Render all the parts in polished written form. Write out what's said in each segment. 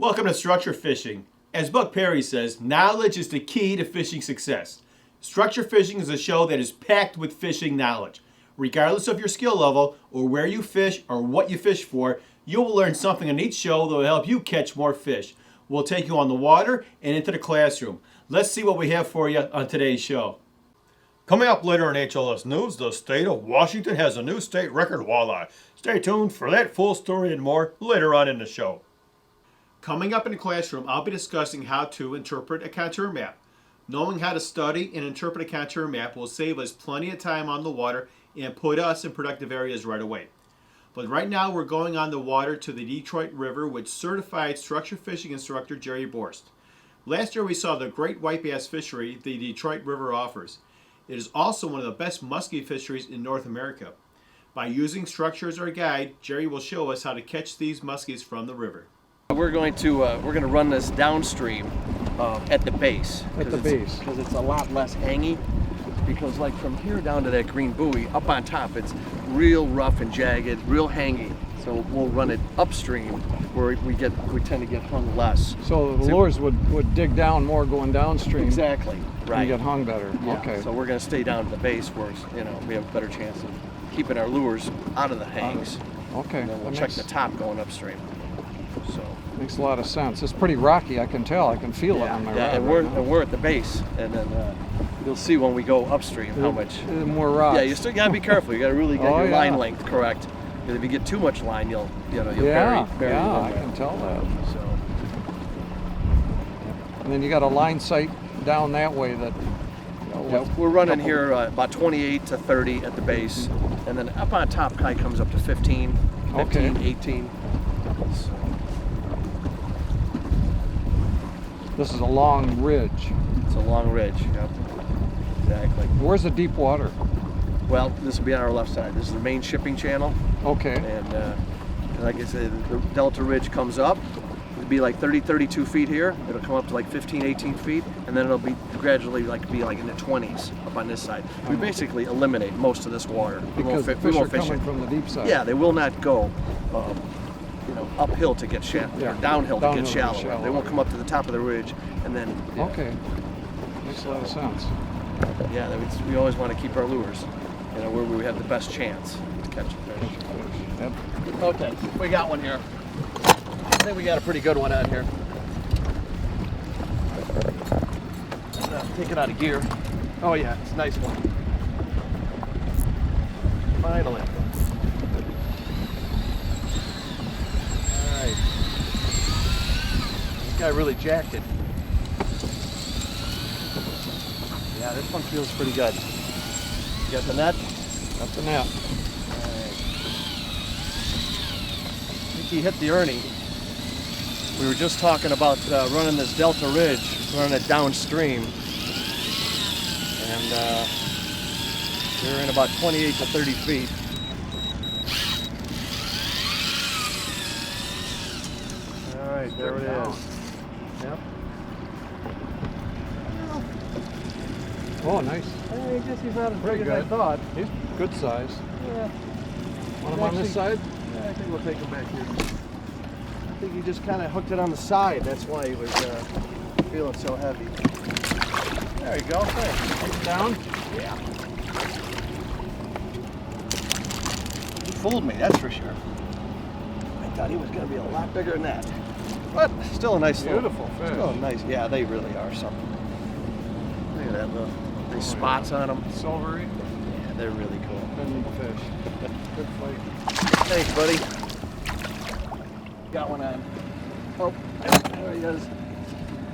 Welcome to Structure Fishing. As Buck Perry says, knowledge is the key to fishing success. Structure Fishing is a show that is packed with fishing knowledge. Regardless of your skill level, or where you fish, or what you fish for, you will learn something on each show that will help you catch more fish. We'll take you on the water and into the classroom. Let's see what we have for you on today's show. Coming up later in HLS News, the state of Washington has a new state record walleye. Stay tuned for that full story and more later on in the show. Coming up in the classroom, I'll be discussing how to interpret a contour map. Knowing how to study and interpret a contour map will save us plenty of time on the water and put us in productive areas right away. But right now we're going on the water to the Detroit River with certified structure fishing instructor Jerry Borst. Last year we saw the great white bass fishery the Detroit River offers. It is also one of the best muskie fisheries in North America. By using structure as our guide, Jerry will show us how to catch these muskies from the river. We're going to run this downstream at the base. Because it's a lot less hangy. Because like from here down to that green buoy, up on top, it's real rough and jagged, real hangy. So we'll run it upstream where we tend to get hung less. So the lures would dig down more going downstream. Exactly, right. You get hung better. Yeah. Okay. So we're going to stay down at the base where we have a better chance of keeping our lures out of the hangs. Okay. And then we'll check the top going upstream. So makes a lot of sense. It's pretty rocky. I can tell. I can feel it on my rod. And we're at the base, and then you'll see when we go upstream how much more rocks. Yeah, you still gotta be careful. You gotta really get your line length correct. Because if you get too much line, you'll bury I can tell that. So. And then you got a line sight down that way that. We're running here about 28 to 30 at the base, and then up on top kite comes up to 15, 18. So. This is a long ridge. It's a long ridge, yep. Exactly. Where's the deep water? Well, this will be on our left side. This is the main shipping channel. Okay. And like I said, the Delta Ridge comes up. It'll be like 30, 32 feet here. It'll come up to like 15, 18 feet, and then it'll be gradually be like in the 20s up on this side. We basically eliminate most of this water. Because the fish are coming from the deep side. Yeah, they will not go uphill to get shallow, or downhill to get shallower. They won't come up to the top of the ridge and then. Yeah. Okay, makes a lot of sense. Yeah, we always want to keep our lures, where we have the best chance to catch a fish. Yep. Okay, we got one here. I think we got a pretty good one out here. Take it out of gear. Oh yeah, it's a nice one. Finally. This guy really jacked it. Yeah, this one feels pretty good. You got the net? Got the net. Alright. I think he hit the Ernie. We were just talking about running this Delta Ridge, running it downstream. And we're in about 28 to 30 feet. Alright, there it is. Yep. Oh, nice. I guess he's not as big as I thought. He's good size. Yeah. Want him on this side? Yeah, I think we'll take him back here. I think he just kind of hooked it on the side. That's why he was feeling so heavy. There you go. Thanks. Down? Yeah. He fooled me, that's for sure. I thought he was going to be a lot bigger than that. But still a nice beautiful fish. Still nice. Yeah, they really are something. Look at that little nice spots on them. Silvery. Yeah, they're really cool. Good neat fish. Good fight. Thanks, buddy. Got one on. Oh, there he is.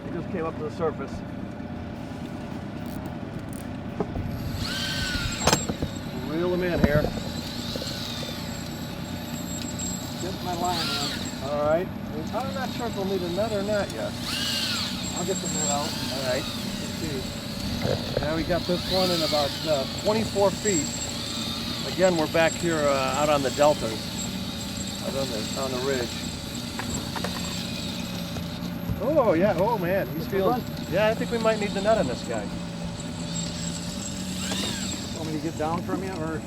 He just came up to the surface. Reel him in here. Get my line in. All right. I'm not sure if we'll need a net or not yet. I'll get the net out. All right. Let's see. Now we got this one in about 24 feet. Again, we're back here out on the deltas, out on the ridge. Oh yeah, oh man, he's feeling. Yeah, I think we might need the net on this guy. Want me to get down from you, or?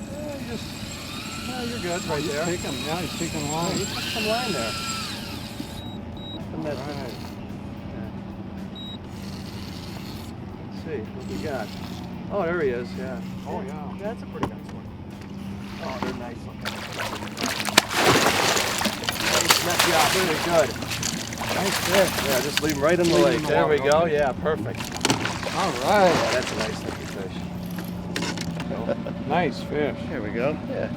No, you're good right there. He's taking line. He took some line there. that. Right. Let's see what we got. Oh, there he is. Yeah. Oh, yeah. That's a pretty nice one. Oh, they're nice looking. Nice job. Very good. Nice fish. Yeah, just leave them right in the Leave 'em lake. in the There we water, go. okay. Yeah, perfect. All right. Yeah, that's a nice looking fish. Nice fish. There we go. Yeah.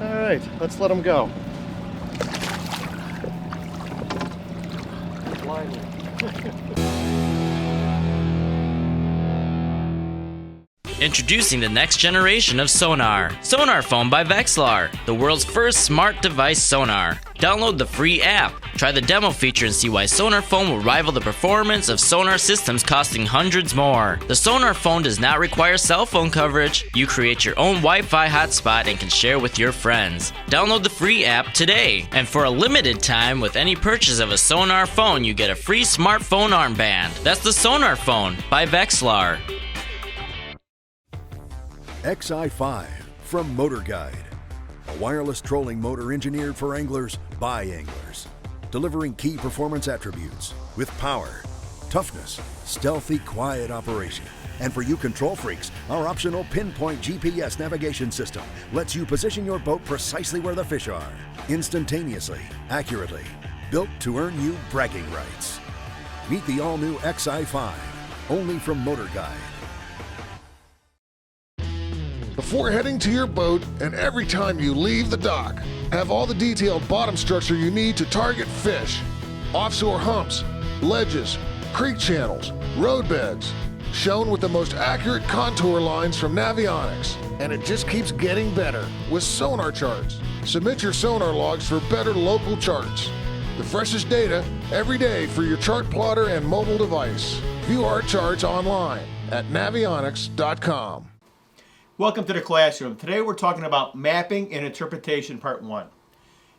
All right, let's let them go. Blindly. Introducing the next generation of sonar. Sonar Phone by Vexlar, the world's first smart device sonar. Download the free app. Try the demo feature and see why Sonar Phone will rival the performance of sonar systems costing hundreds more. The Sonar Phone does not require cell phone coverage. You create your own Wi-Fi hotspot and can share with your friends. Download the free app today. And for a limited time, with any purchase of a Sonar Phone, you get a free smartphone armband. That's the Sonar Phone by Vexlar. XI5 from Motor Guide, a wireless trolling motor engineered for anglers by anglers, delivering key performance attributes with power, toughness, stealthy, quiet operation. And for you control freaks, our optional pinpoint GPS navigation system lets you position your boat precisely where the fish are, instantaneously, accurately, built to earn you bragging rights. Meet the all-new XI5, only from Motor Guide. Before heading to your boat and every time you leave the dock, have all the detailed bottom structure you need to target fish. Offshore humps, ledges, creek channels, road beds, shown with the most accurate contour lines from Navionics. And it just keeps getting better with sonar charts. Submit your sonar logs for better local charts. The freshest data every day for your chart plotter and mobile device. View our charts online at navionics.com. Welcome to the classroom. Today we're talking about mapping and interpretation part 1.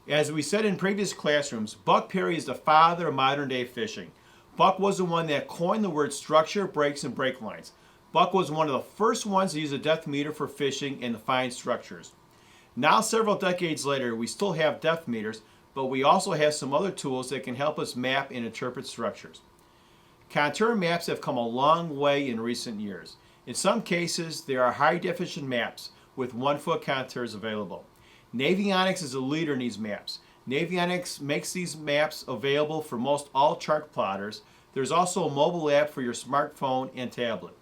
As we said in previous classrooms, Buck Perry is the father of modern day fishing. Buck was the one that coined the word structure, breaks, and break lines. Buck was one of the first ones to use a depth meter for fishing and to find structures. Now, several decades later, we still have depth meters, but we also have some other tools that can help us map and interpret structures. Contour maps have come a long way in recent years. In some cases, there are high-definition maps with 1-foot contours available. Navionics is a leader in these maps. Navionics makes these maps available for most all chart plotters. There's also a mobile app for your smartphone and tablet.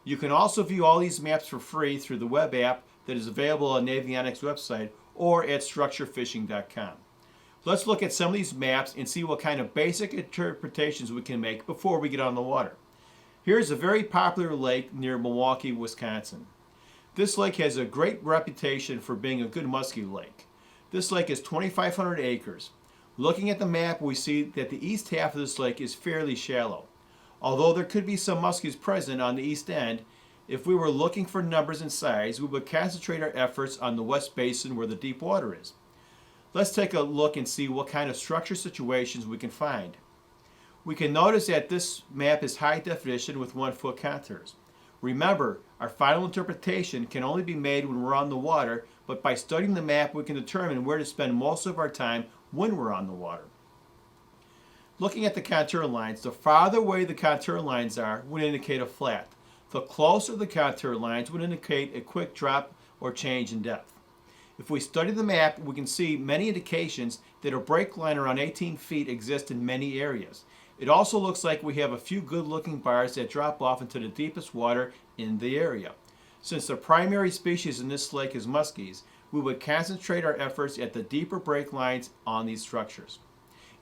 You can also view all these maps for free through the web app that is available on Navionics' website or at structurefishing.com. Let's look at some of these maps and see what kind of basic interpretations we can make before we get on the water. Here's a very popular lake near Milwaukee, Wisconsin. This lake has a great reputation for being a good muskie lake. This lake is 2,500 acres. Looking at the map, we see that the east half of this lake is fairly shallow. Although there could be some muskies present on the east end, if we were looking for numbers and size, we would concentrate our efforts on the west basin where the deep water is. Let's take a look and see what kind of structure situations we can find. We can notice that this map is high definition with 1-foot contours. Remember, our final interpretation can only be made when we're on the water, but by studying the map we can determine where to spend most of our time when we're on the water. Looking at the contour lines, the farther away the contour lines are would indicate a flat. The closer the contour lines would indicate a quick drop or change in depth. If we study the map, we can see many indications that a break line around 18 feet exists in many areas. It also looks like we have a few good-looking bars that drop off into the deepest water in the area. Since the primary species in this lake is muskies, we would concentrate our efforts at the deeper break lines on these structures.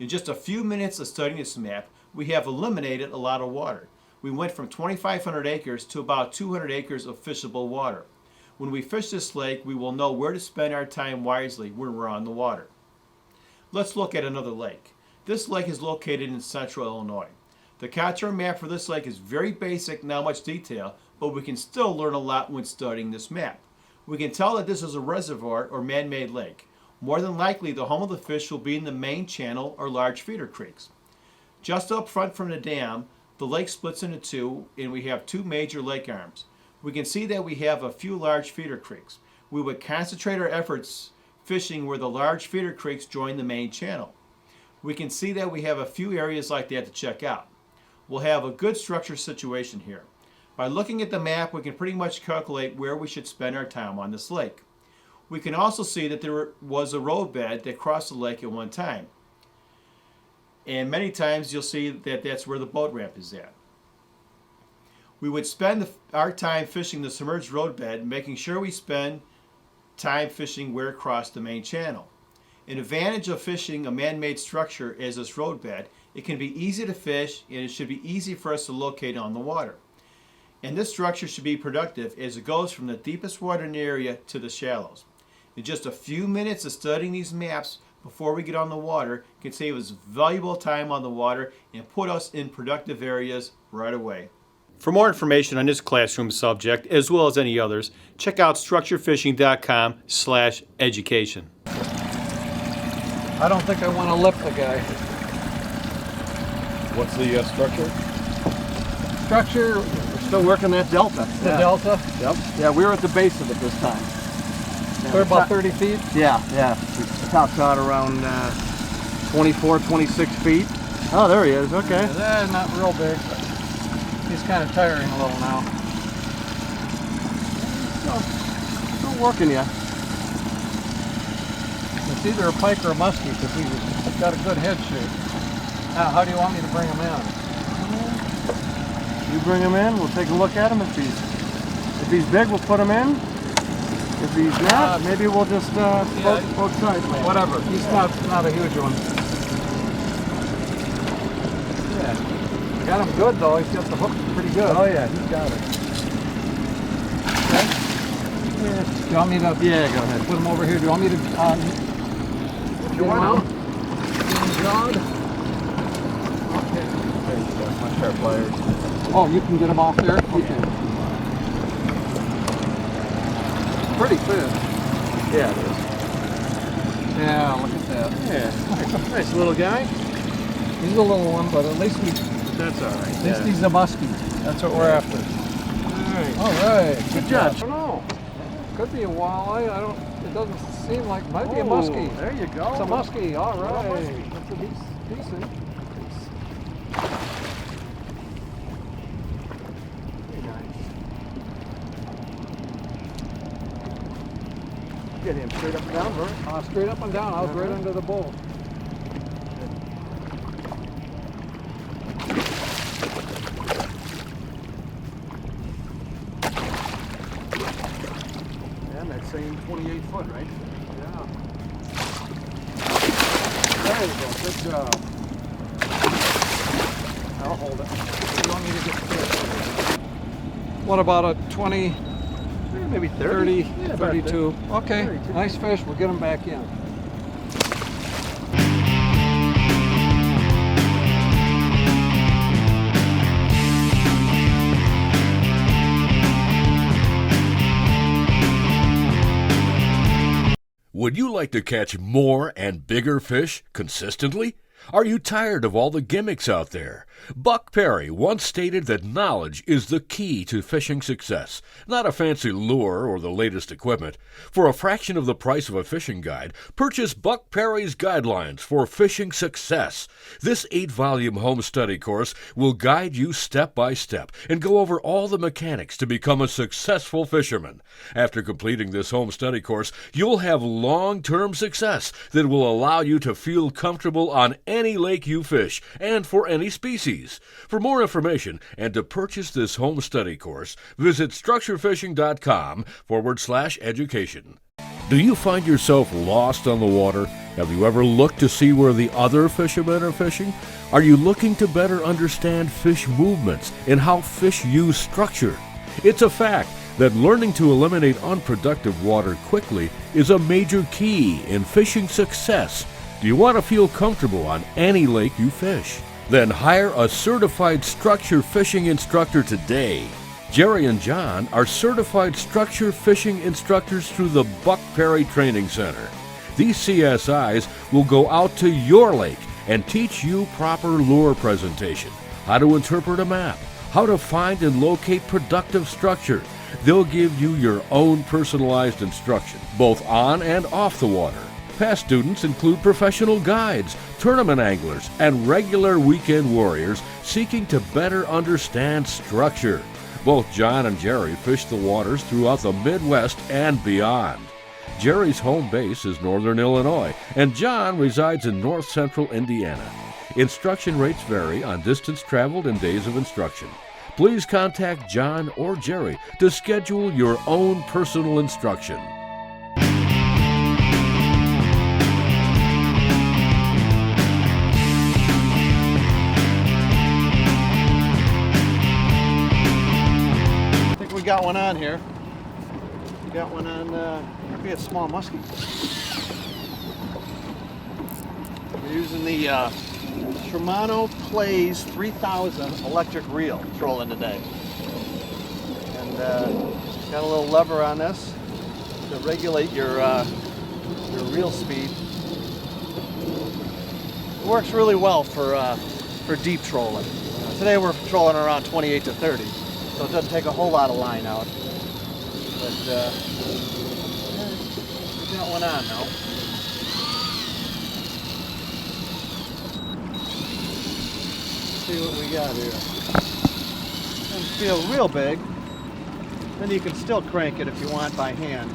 In just a few minutes of studying this map, we have eliminated a lot of water. We went from 2,500 acres to about 200 acres of fishable water. When we fish this lake, we will know where to spend our time wisely when we're on the water. Let's look at another lake. This lake is located in central Illinois. The contour map for this lake is very basic, not much detail, but we can still learn a lot when studying this map. We can tell that this is a reservoir or man-made lake. More than likely, the home of the fish will be in the main channel or large feeder creeks. Just up front from the dam, the lake splits into two, and we have two major lake arms. We can see that we have a few large feeder creeks. We would concentrate our efforts fishing where the large feeder creeks join the main channel. we can see that we have a few areas like that to check out. We'll have a good structure situation here. By looking at the map, we can pretty much calculate where we should spend our time on this lake. We can also see that there was a roadbed that crossed the lake at one time. And many times you'll see that that's where the boat ramp is at. We would spend our time fishing the submerged roadbed, making sure we spend time fishing where it crossed the main channel. An advantage of fishing a man-made structure as this roadbed, it can be easy to fish and it should be easy for us to locate on the water. And this structure should be productive as it goes from the deepest water in the area to the shallows. In just a few minutes of studying these maps before we get on the water can save us valuable time on the water and put us in productive areas right away. For more information on this classroom subject, as well as any others, check out structurefishing.com/education. I don't think I want to lift the guy. What's the structure? Structure, We're still working that delta. the delta. Yep. Yeah, we were at the base of it this time. They're about 30 feet. Yeah. It tops out around 24, 26 feet. Oh, there he is. Okay. Not real big, but he's kind of tiring a little now. Still working ya. It's either a pike or a muskie because he's got a good head shape. Now, how do you want me to bring him in? You bring him in. We'll take a look at him. If he's big, we'll put him in. If he's not, maybe we'll just float both sides. Whatever. He's not a huge one. Yeah. Got him good though. He's got the hook pretty good. Oh yeah, he's got it. Okay. Do you want me to? Yeah, go ahead. Put him over here. Do you want me to? If you want. Okay. My sharp pliers. Oh, you can get him off there. Okay. Pretty fish. Yeah, it is. Yeah, look at that. Yeah, nice little guy. He's a little one, but at least That's all right. at least he's a muskie. That's what we're after. All right. Good job. I don't know. Could be a walleye. I don't. It doesn't seem like. Might be a muskie. There you go. It's a muskie. All right. muskie. That's a decent. Very nice. Get him straight up and down, bro. Straight up and down. I was right under the bowl. And that same 28 foot, right? Yeah. There you go. Good job. I'll hold it. You don't need to get fit. What about a 20, Maybe 30, Yeah, about 32? Okay. 32. Nice fish. We'll get them back in. Would you like to catch more and bigger fish consistently? Are you tired of all the gimmicks out there? Buck Perry once stated that knowledge is the key to fishing success, not a fancy lure or the latest equipment. For a fraction of the price of a fishing guide, purchase Buck Perry's Guidelines for Fishing Success. This 8-volume home study course will guide you step by step and go over all the mechanics to become a successful fisherman. After completing this home study course, you'll have long-term success that will allow you to feel comfortable on any lake you fish and for any species. For more information and to purchase this home study course, visit structurefishing.com/education. Do you find yourself lost on the water? Have you ever looked to see where the other fishermen are fishing? Are you looking to better understand fish movements and how fish use structure? It's a fact that learning to eliminate unproductive water quickly is a major key in fishing success. Do you want to feel comfortable on any lake you fish? Then hire a certified structure fishing instructor today. Jerry and John are certified structure fishing instructors through the Buck Perry Training Center. These CSIs will go out to your lake and teach you proper lure presentation, how to interpret a map, how to find and locate productive structure. They'll give you your own personalized instruction, both on and off the water. Past students include professional guides, tournament anglers, and regular weekend warriors seeking to better understand structure. Both John and Jerry fish the waters throughout the Midwest and beyond. Jerry's home base is Northern Illinois, and John resides in North Central Indiana. Instruction rates vary on distance traveled and days of instruction. Please contact John or Jerry to schedule your own personal instruction. I think we got one on here. We got one on, could be a small muskie. We're using the Shimano Plays 3000 electric reel trolling today. And got a little lever on this to regulate your reel speed. It works really well for deep trolling. Today we're trolling around 28 to 30, so it doesn't take a whole lot of line out. But we got one on now. See what we got here. Doesn't feel real big. Then you can still crank it if you want by hand.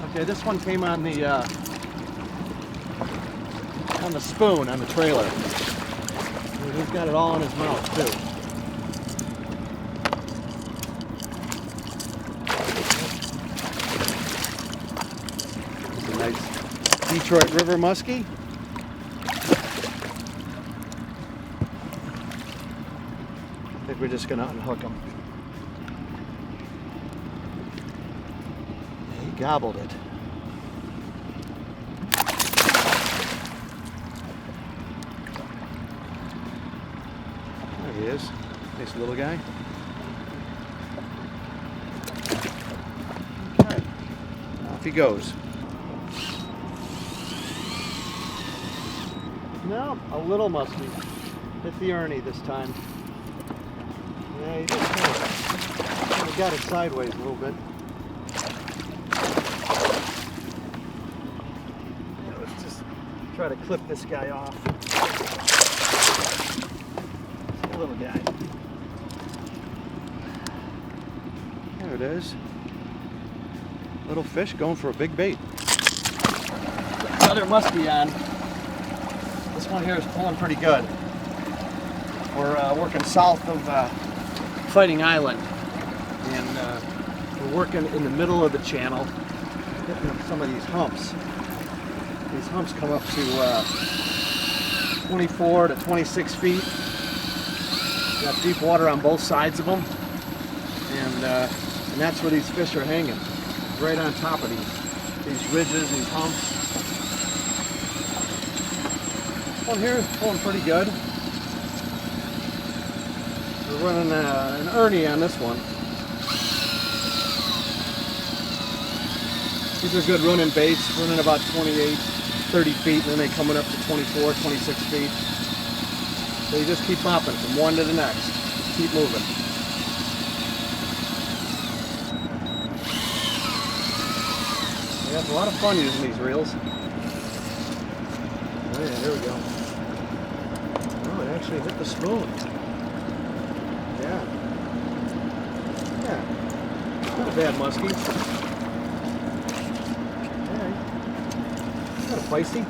Okay, this one came on the spoon on the trailer. He's got it all in his mouth too. It's a nice Detroit River Muskie. I think we're just gonna unhook him. He gobbled it. There he is. Nice little guy. Okay. Off he goes. No, a little muskie. Hit the Ernie this time. Yeah, he just kind of got it sideways a little bit. Yeah, let's just try to clip this guy off. Little guy. There it is. Little fish going for a big bait. Another muskie on. This one here is pulling pretty good. We're working south of Fighting Island, and we're working in the middle of the channel, hitting up some of these humps. These humps come up to 24 to 26 feet. Got deep water on both sides of them, and that's where these fish are hanging, right on top of these ridges, these humps. One here is pulling pretty good. We're running an Ernie on this one. These are good running baits, running about 28, 30 feet, and then they coming up to 24, 26 feet. So you just keep hopping from one to the next. Keep moving. We have a lot of fun using these reels. Oh yeah, there we go. Oh, it actually hit the spoon. Yeah. Yeah. Not a bad muskie. Alright. Kind of feisty.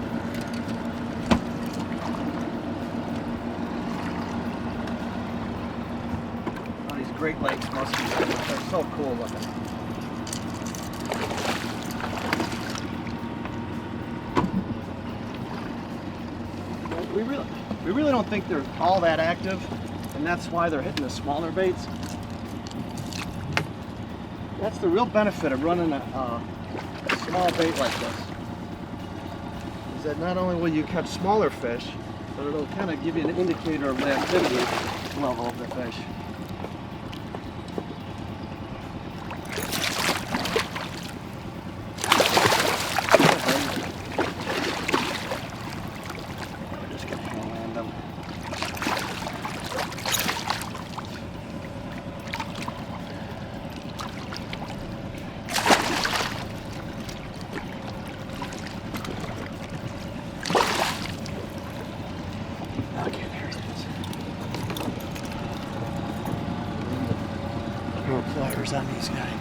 Oh, these Great Lakes muskies, they're so cool looking. We really don't think they're all that active, and that's why they're hitting the smaller baits. That's the real benefit of running a small bait like this, is that not only will you catch smaller fish, but it'll kind of give you an indicator of the activity level of the fish. more pliers on these guys.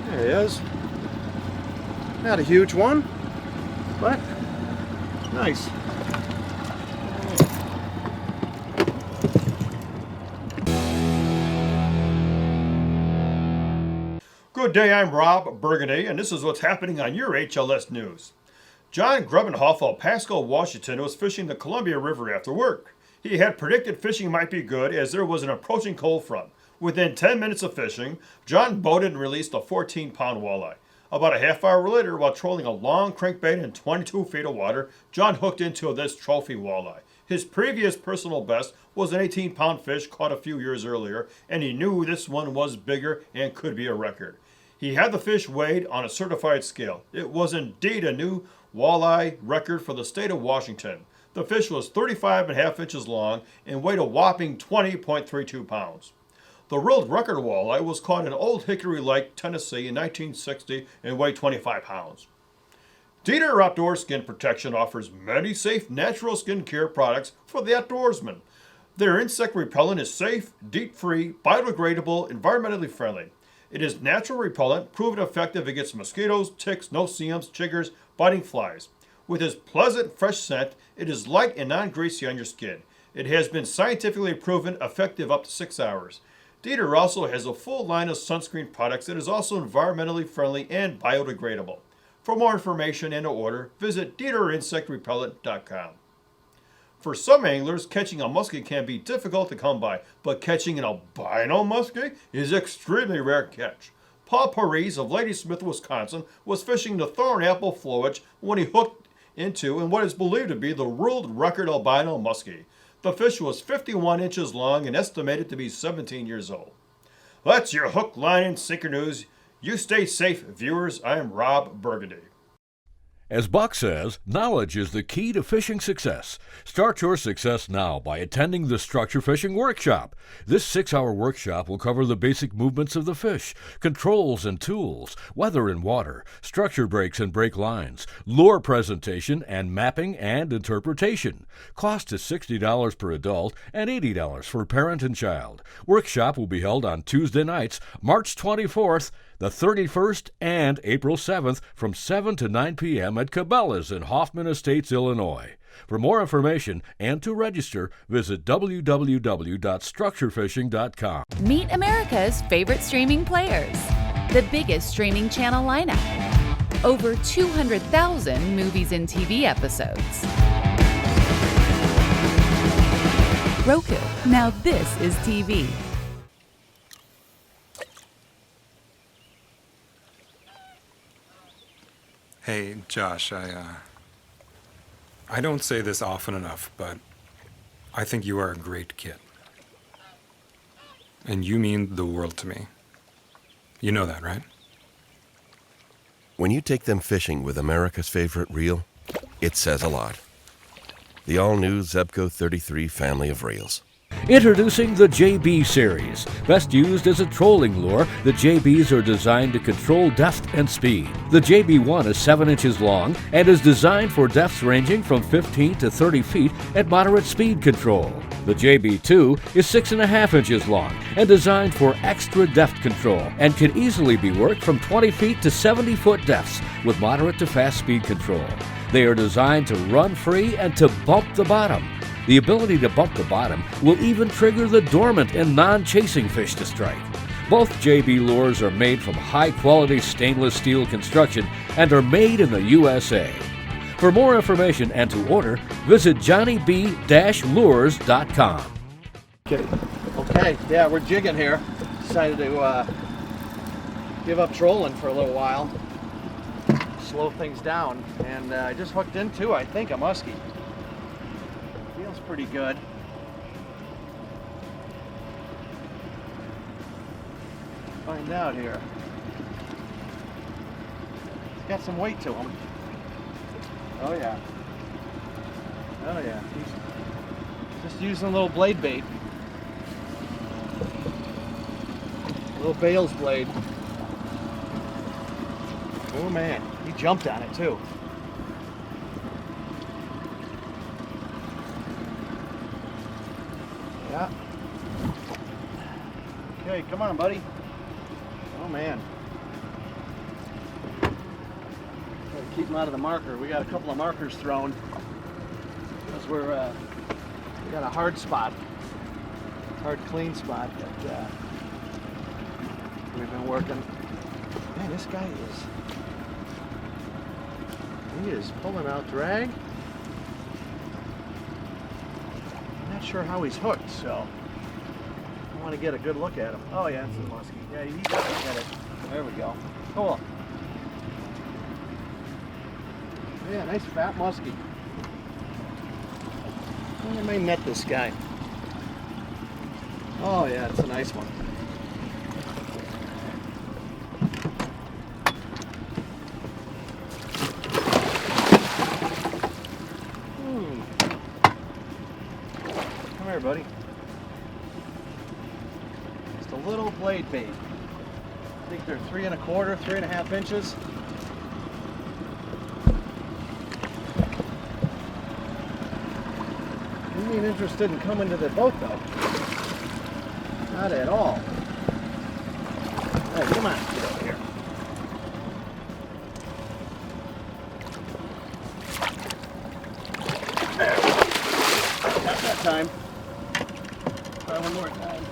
There he is. Not a huge one, but nice. Good day, I'm Rob Burgundy, and this is what's happening on your HLS News. John Grebenhoff of Pasco, Washington was fishing the Columbia River after work. He had predicted fishing might be good as there was an approaching cold front. Within 10 minutes of fishing, John boated and released a 14-pound walleye. About a half hour later, while trolling a long crankbait in 22 feet of water, John hooked into this trophy walleye. His previous personal best was an 18-pound fish caught a few years earlier, and he knew this one was bigger and could be a record. He had the fish weighed on a certified scale. It was indeed a new walleye record for the state of Washington. The fish was 35.5 inches long and weighed a whopping 20.32 pounds. The world record walleye was caught in Old Hickory Lake, Tennessee in 1960 and weighed 25 pounds. Dieter Outdoor Skin Protection offers many safe natural skin care products for the outdoorsman. Their insect repellent is safe, DEET-free, biodegradable, environmentally friendly. It is natural repellent, proven effective against mosquitoes, ticks, no-see-ums, chiggers, biting flies. With its pleasant, fresh scent, it is light and non-greasy on your skin. It has been scientifically proven effective up to 6 hours. Dieter also has a full line of sunscreen products that is also environmentally friendly and biodegradable. For more information and to order, visit DieterInsectRepellent.com. For some anglers, catching a muskie can be difficult to come by, but catching an albino muskie is an extremely rare catch. Paul Paris of Ladysmith, Wisconsin, was fishing the thornapple flowage when he hooked into and what is believed to be the world record albino muskie. The fish was 51 inches long and estimated to be 17 years old. That's your hook, line, and sinker news. You stay safe, viewers. I am Rob Burgundy. As Buck says, knowledge is the key to fishing success. Start your success now by attending the Structure Fishing Workshop. This 6-hour workshop will cover the basic movements of the fish, controls and tools, weather and water, structure breaks and break lines, lure presentation, and mapping and interpretation. Cost is $60 per adult and $80 for parent and child. Workshop will be held on Tuesday nights, March 24th, the 31st, and April 7th from 7 to 9 p.m. at Cabela's in Hoffman Estates, Illinois. For more information and to register, visit www.structurefishing.com. Meet America's favorite streaming players. The biggest streaming channel lineup. Over 200,000 movies and TV episodes. Roku. Now this is TV. Hey, Josh, I don't say this often enough, but I think you are a great kid. And you mean the world to me. You know that, right? When you take them fishing with America's favorite reel, it says a lot. The all-new Zebco 33 family of reels. Introducing the JB Series. Best used as a trolling lure, the JBs are designed to control depth and speed. The JB1 is 7 inches long and is designed for depths ranging from 15 to 30 feet at moderate speed control. The JB2 is 6.5 inches long and designed for extra depth control and can easily be worked from 20 feet to 70-foot depths with moderate to fast speed control. They are designed to run free and to bump the bottom. The ability to bump the bottom will even trigger the dormant and non-chasing fish to strike. Both JB lures are made from high-quality stainless steel construction and are made in the USA. For more information and to order, visit johnnyb-lures.com. Okay, yeah, we're jigging here. Decided to give up trolling for a little while, slow things down, and I just hooked into, I think, a muskie. Feels pretty good. Find out here. He's got some weight to him. Oh yeah. Oh yeah. He's just using a little blade bait. A little Bales blade. Oh man, he jumped on it too. Yeah. Okay, come on, buddy. Oh man. Gotta keep him out of the marker. We got a couple of markers thrown because we got a hard spot, hard clean spot that we've been working. Man, this guy is pulling out drag. I'm not sure how he's hooked, so I want to get a good look at him. Oh yeah, it's a muskie. Yeah, he doesn't get it. There we go. Cool. Yeah, nice fat muskie. I may net this guy. Oh yeah, it's a nice one. Come here, buddy. Just a little blade bait. I think they're 3 1/4, 3 1/2 inches. He ain't interested in coming to the boat though. Not at all. Hey, come on, get over here. There we go. Not that time. Try one more time.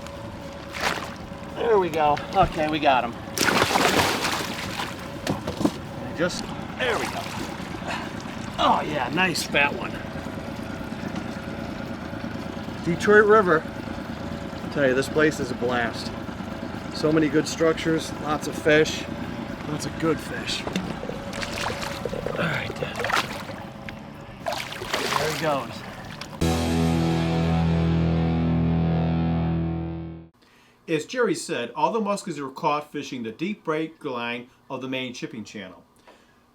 There we go. Okay, we got him. There we go. Oh yeah, nice fat one. Detroit River. I tell you, this place is a blast. So many good structures, lots of fish, lots of good fish. All right, there he goes. As Jerry said, all the muskies were caught fishing the deep break line of the main shipping channel.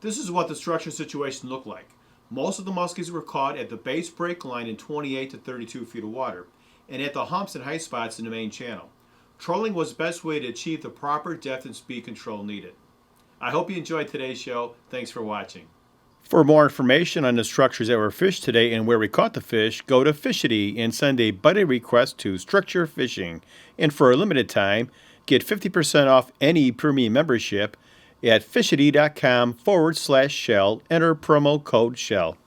This is what the structure situation looked like. Most of the muskies were caught at the base break line in 28 to 32 feet of water, and at the humps and high spots in the main channel. Trolling was the best way to achieve the proper depth and speed control needed. I hope you enjoyed today's show. Thanks for watching. For more information on the structures that were fished today and where we caught the fish, go to Fishity and send a buddy request to Structure Fishing. And for a limited time, get 50% off any premium membership at fishity.com/shell. Enter promo code SHELL.